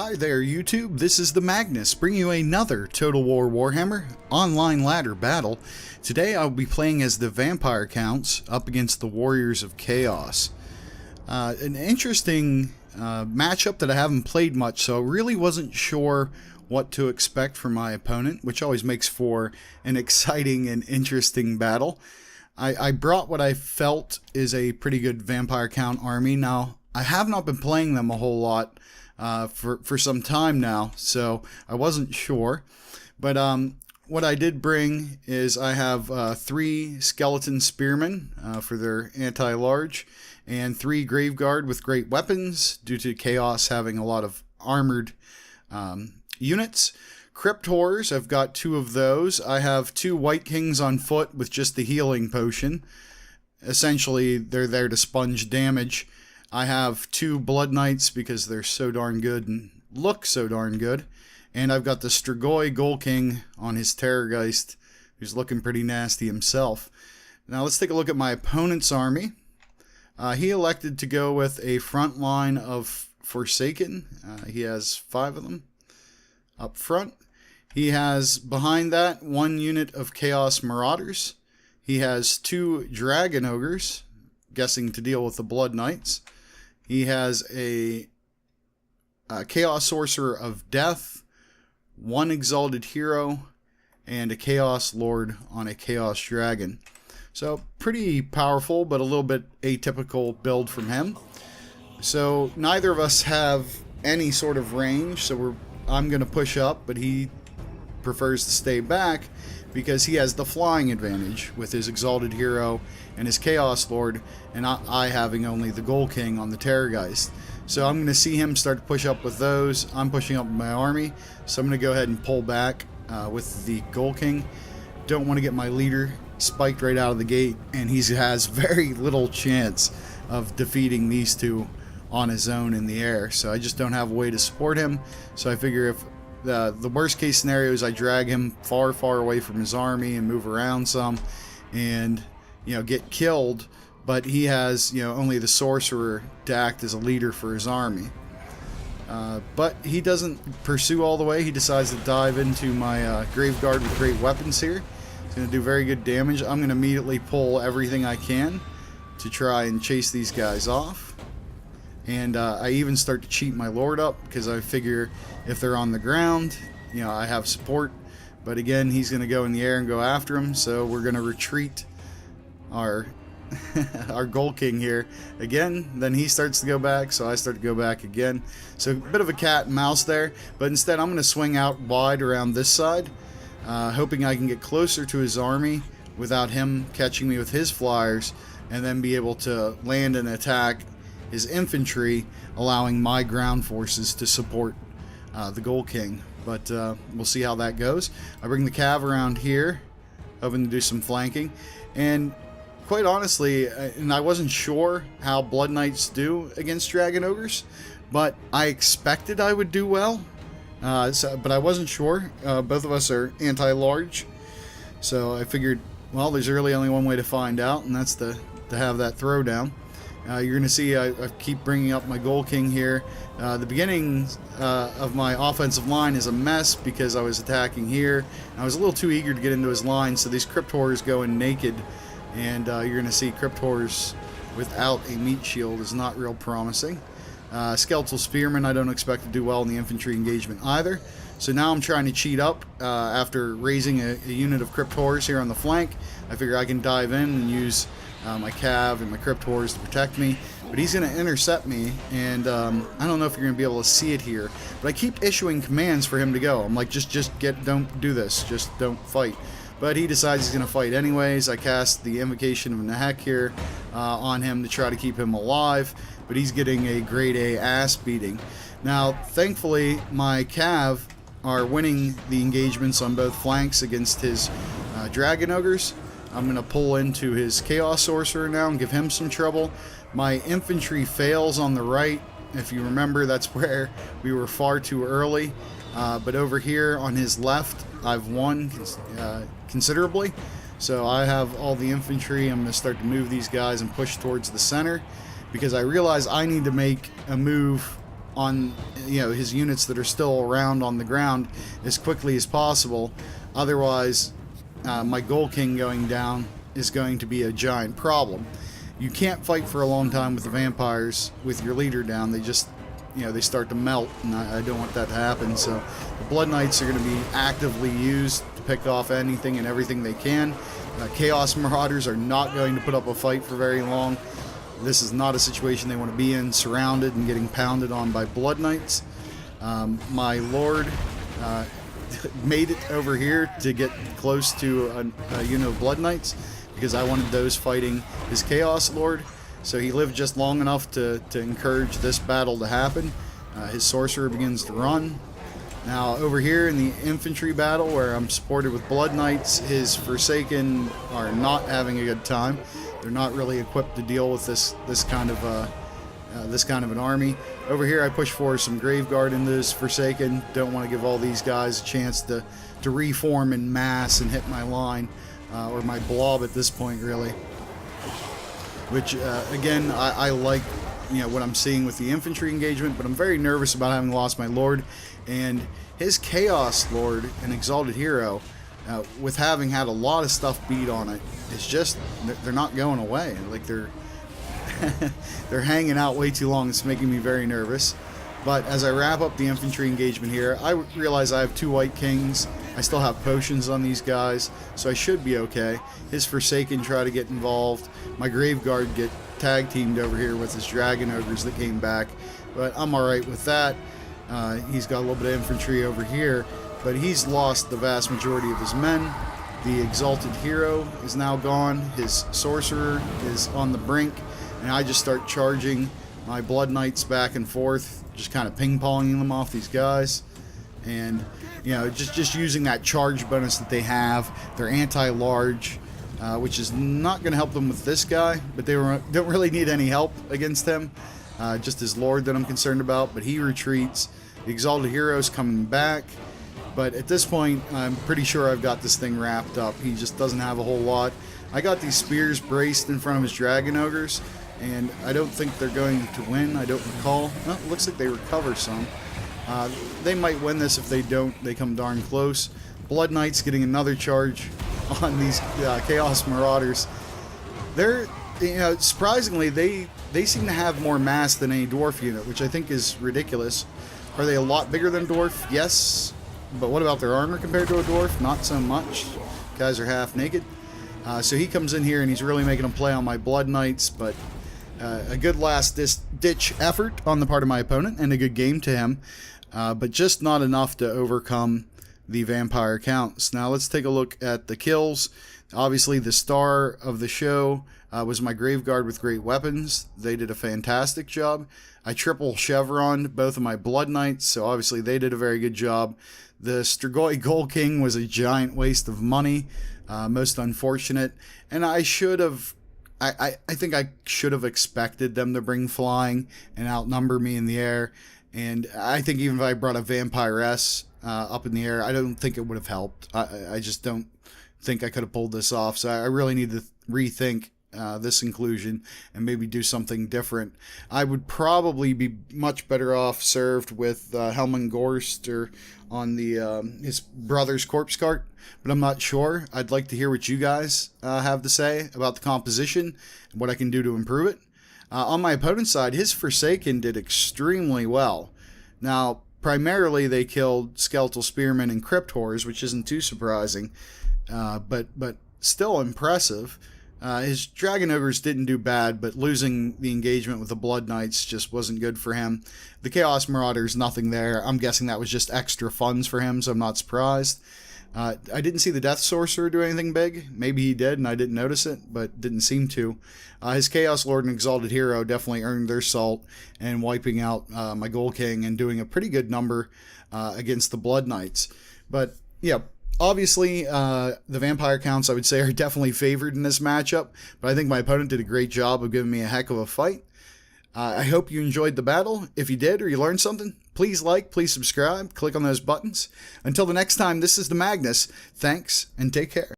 Hi there YouTube, this is the Magnus, bringing you another Total War Warhammer online ladder battle. Today I'll be playing as the Vampire Counts up against the Warriors of Chaos. An interesting matchup that I haven't played much, so I really wasn't sure what to expect from my opponent, which always makes for an exciting and interesting battle. I brought what I felt is a pretty good Vampire Count army. Now, I have not been playing them a whole lot for some time now, so I wasn't sure. But what I did bring is I have 3 skeleton spearmen for their anti-large, and 3 graveguard with great weapons due to Chaos having a lot of armored units. Crypt Horrors, I've got 2 of those. I have 2 White Kings on foot with just the healing potion. Essentially, they're there to sponge damage. I have 2 Blood Knights because they're so darn good and look so darn good. And I've got the Strigoi Ghoul King on his Terrorgeist, who's looking pretty nasty himself. Now let's take a look at my opponent's army. He elected to go with a front line of Forsaken. He has 5 of them up front. He has behind that 1 unit of Chaos Marauders. He has 2 Dragon Ogres, guessing to deal with the Blood Knights. He has a Chaos Sorcerer of Death, 1 Exalted Hero, and a Chaos Lord on a Chaos Dragon. So pretty powerful, but a little bit atypical build from him. So neither of us have any sort of range, so I'm going to push up, but he prefers to stay back because he has the flying advantage with his Exalted Hero and his Chaos Lord, and I having only the Ghoul King on the Terrorgeist. So I'm going to see him start to push up with those. I'm pushing up with my army, so I'm going to go ahead and pull back with the Ghoul King. Don't want to get my leader spiked right out of the gate, and he has very little chance of defeating these 2 on his own in the air. So I just don't have a way to support him. So I figure if the worst case scenario is I drag him far away from his army and move around some and get killed, but he has only the sorcerer to act as a leader for his army. But he doesn't pursue all the way. He decides to dive into my Graveguard with great weapons here. It's going to do very good damage. I'm going to immediately pull everything I can to try and chase these guys off. And I even start to cheat my Lord up because I figure if they're on the ground, I have support. But again, he's going to go in the air and go after him, so we're going to retreat our our Ghoul King here again. Then he starts to go back, so I start to go back again. So a bit of a cat and mouse there, but instead I'm going to swing out wide around this side, hoping I can get closer to his army without him catching me with his flyers, and then be able to land and attack his infantry, allowing my ground forces to support the Ghoul King. But we'll see how that goes. I bring the Cav around here, hoping to do some flanking. And quite honestly, and I wasn't sure how Blood Knights do against Dragon Ogres, but I expected I would do well. But I wasn't sure. Both of us are anti-large, so I figured, well, there's really only one way to find out, and that's to have that throwdown. You're going to see I keep bringing up my Ghoul King here. The beginning of my offensive line is a mess because I was attacking here. I was a little too eager to get into his line, so these Crypt Horrors go in naked. And you're going to see Crypt Horrors without a meat shield is not real promising. Skeletal Spearmen I don't expect to do well in the infantry engagement either. So now I'm trying to cheat up after raising a unit of Crypt Horrors here on the flank. I figure I can dive in and use my Cav and my Crypt Horrors to protect me, but he's going to intercept me, and I don't know if you're going to be able to see it here, but I keep issuing commands for him to go. I'm like, just don't do this, just don't fight. But he decides he's going to fight anyways. I cast the Invocation of Nahek here on him to try to keep him alive, but he's getting a grade A ass beating. Now, thankfully, my Cav are winning the engagements on both flanks against his Dragon Ogres. I'm going to pull into his Chaos Sorcerer now and give him some trouble. My infantry fails on the right. If you remember, that's where we were far too early. But over here on his left, I've won considerably. So I have all the infantry. I'm going to start to move these guys and push towards the center because I realize I need to make a move on, you know, his units that are still around on the ground as quickly as possible. Otherwise, my Gold King going down is going to be a giant problem. You can't fight for a long time with the vampires with your leader down. They just, you know, they start to melt, and I don't want that to happen. So the Blood Knights are going to be actively used to pick off anything and everything they can. Chaos Marauders are not going to put up a fight for very long. This is not a situation they want to be in, surrounded and getting pounded on by Blood Knights. My Lord made it over here to get close to a unit of Blood Knights, because I wanted those fighting his Chaos Lord. So he lived just long enough to encourage this battle to happen. His Sorcerer begins to run. Now over here in the infantry battle, where I'm supported with Blood Knights, his Forsaken are not having a good time. They're not really equipped to deal with this kind of an army. Over here I push forward some Graveguard into this Forsaken. Don't want to give all these guys a chance to reform in mass and hit my line. Or my blob at this point, really. Which, again, I like, you know, what I'm seeing with the infantry engagement, but I'm very nervous about having lost my Lord. And his Chaos Lord, an Exalted Hero, with having had a lot of stuff beat on it, it's just, they're not going away. Like, they're they're hanging out way too long. It's making me very nervous. But as I wrap up the infantry engagement here, I realize I have 2 White Kings. I still have potions on these guys, so I should be okay. His Forsaken try to get involved. My Graveguard get tag teamed over here with his Dragon Ogres that came back, but I'm alright with that. He's got a little bit of infantry over here, but he's lost the vast majority of his men. The Exalted Hero is now gone. His Sorcerer is on the brink, and I just start charging my Blood Knights back and forth, just kind of ping-ponging them off these guys. And, you know, just using that charge bonus that they have. They're anti-large, which is not going to help them with this guy, but they don't really need any help against him. Just his Lord that I'm concerned about, but he retreats. The Exalted Hero's coming back, but at this point, I'm pretty sure I've got this thing wrapped up. He just doesn't have a whole lot. I got these spears braced in front of his Dragon Ogres, and I don't think they're going to win. I don't recall. Well, it looks like they recover some. They might win this. If they don't, they come darn close. Blood Knights getting another charge on these Chaos Marauders. They're, you know, surprisingly, they seem to have more mass than any dwarf unit, which I think is ridiculous. Are they a lot bigger than dwarf? Yes. But what about their armor compared to a dwarf? Not so much. Guys are half naked. So he comes in here and he's really making a play on my Blood Knights, but a good last-ditch effort on the part of my opponent and a good game to him, but just not enough to overcome the vampire counts. Now let's take a look at the kills. Obviously the star of the show was my Graveguard with great weapons. They did a fantastic job. I triple chevroned both of my Blood Knights, so obviously they did a very good job. The Strigoi Gold King was a giant waste of money, most unfortunate, and I should have I think I should have expected them to bring flying and outnumber me in the air. And I think even if I brought a Vampiress up in the air, I don't think it would have helped. I just don't think I could have pulled this off. So I really need to rethink this inclusion and maybe do something different. I would probably be much better off served with Helmengorst on the his brother's corpse cart, but I'm not sure. I'd like to hear what you guys have to say about the composition and what I can do to improve it. On my opponent's side, his Forsaken did extremely well. Now, primarily they killed Skeletal Spearmen and Crypt Horrors, which isn't too surprising, but still impressive. His Dragon Ogres didn't do bad, but losing the engagement with the Blood Knights just wasn't good for him. The Chaos Marauders, nothing there. I'm guessing that was just extra funds for him, so I'm not surprised. I didn't see the Death Sorcerer do anything big. Maybe he did, and I didn't notice it, but didn't seem to. His Chaos Lord and Exalted Hero definitely earned their salt and wiping out my Gold King and doing a pretty good number against the Blood Knights. But, yeah, obviously, the Vampire counts, I would say, are definitely favored in this matchup, but I think my opponent did a great job of giving me a heck of a fight. I hope you enjoyed the battle. If you did or you learned something, please like, please subscribe, click on those buttons. Until the next time, this is the Magnus. Thanks, and take care.